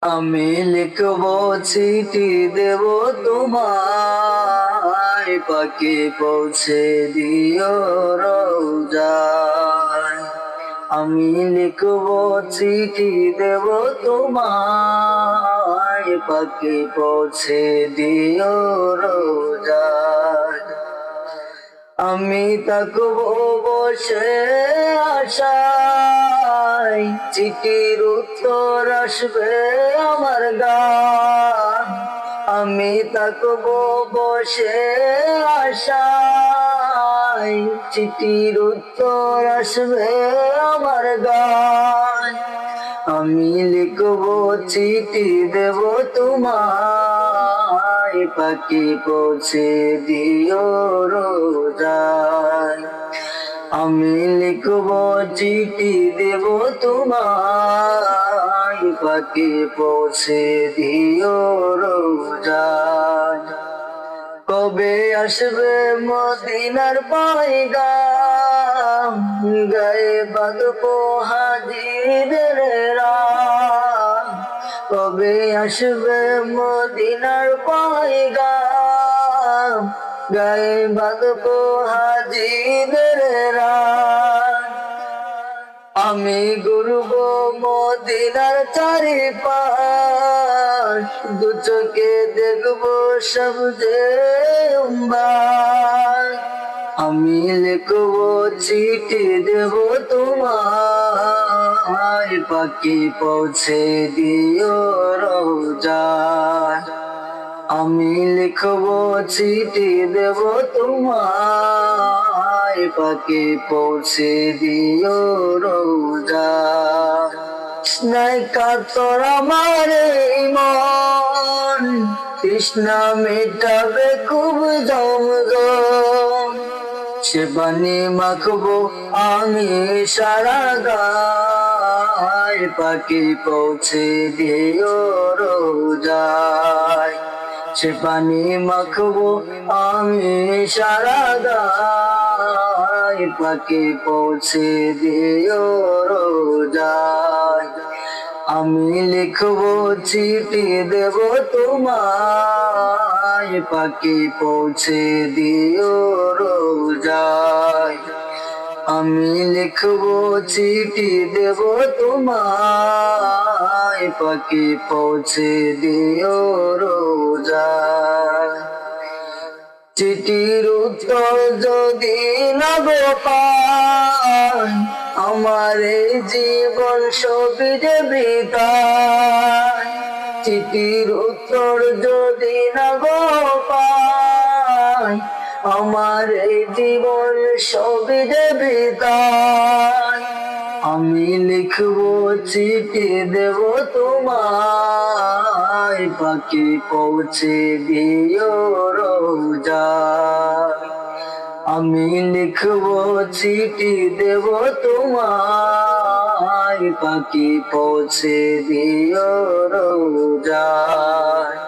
আমি লিখবো চিঠি দেব তোমায়, পাখি পৌঁছে দিও রোজায়। আমি লিখবো চিঠি দেব তোমায়, পাখি পৌঁছে দিও রোজায়। আমি থাকবো বসে আশায়, চিঠির উত্তর আসবে আমার গান। আমি থাকবো বসে আশায়, চিঠির উত্তর আসবে আমার গান। আমি লিখবো চিঠি দেব তোমায়, পাখি পৌঁছে দিও রোজায়। আমি লিখবো চিঠি দেব তোমায়, পাখি পৌঁছে দিও রোজায়। কবে আসবে মদিনার পয়গাম, গায়ে বাঁধবো হাজিদের রাম। কবে আসবে মদিনার পয়গাম, গায়ে বাঁধবো হাজিদের রাম। আমি ঘুরবো মদিনার চারিপাশ, দু চোখে দেখবো সবজে উম্বার। আমি লিখবো চিঠি দেব তোমায়, পাখি পৌঁছে দিও রোজায়। আমি লিখবো চিঠি দেব তোমায়, পাখি পৌঁছে দিও রোজায়। তৃষ্ণায় কাতর আমার এই মন, তৃষ্ণা মেটাবে খুব জমজম। সে পানি মাখবো আমি সারা গায়, পাখি পৌঁছে দিও রোজায়। সে পানি মাখবো আমি সারা গায়, পাখি পৌঁছে দিও রোজায়। আমি লিখবো চিঠি দেব তোমায়, পাখি পৌঁছে দিও রোজায়। আমি লিখবো চিঠি দেব তোমায়, পাখি পৌঁছে দিও রোজায়। চিঠির উত্তর যদি না গো পাই, আমার এই জীবন সবই যে বৃথায়। চিঠির উত্তর যদি না গো পাই, আমার এই জীবন সবই যে বৃথায়। আমি লিখবো চিঠি দেব তোমায়, পাখি পৌঁছে দিও রোজায়। আমি লিখবো চিঠি দেব তোমায়, পাখি পৌঁছে দিও রোজায়।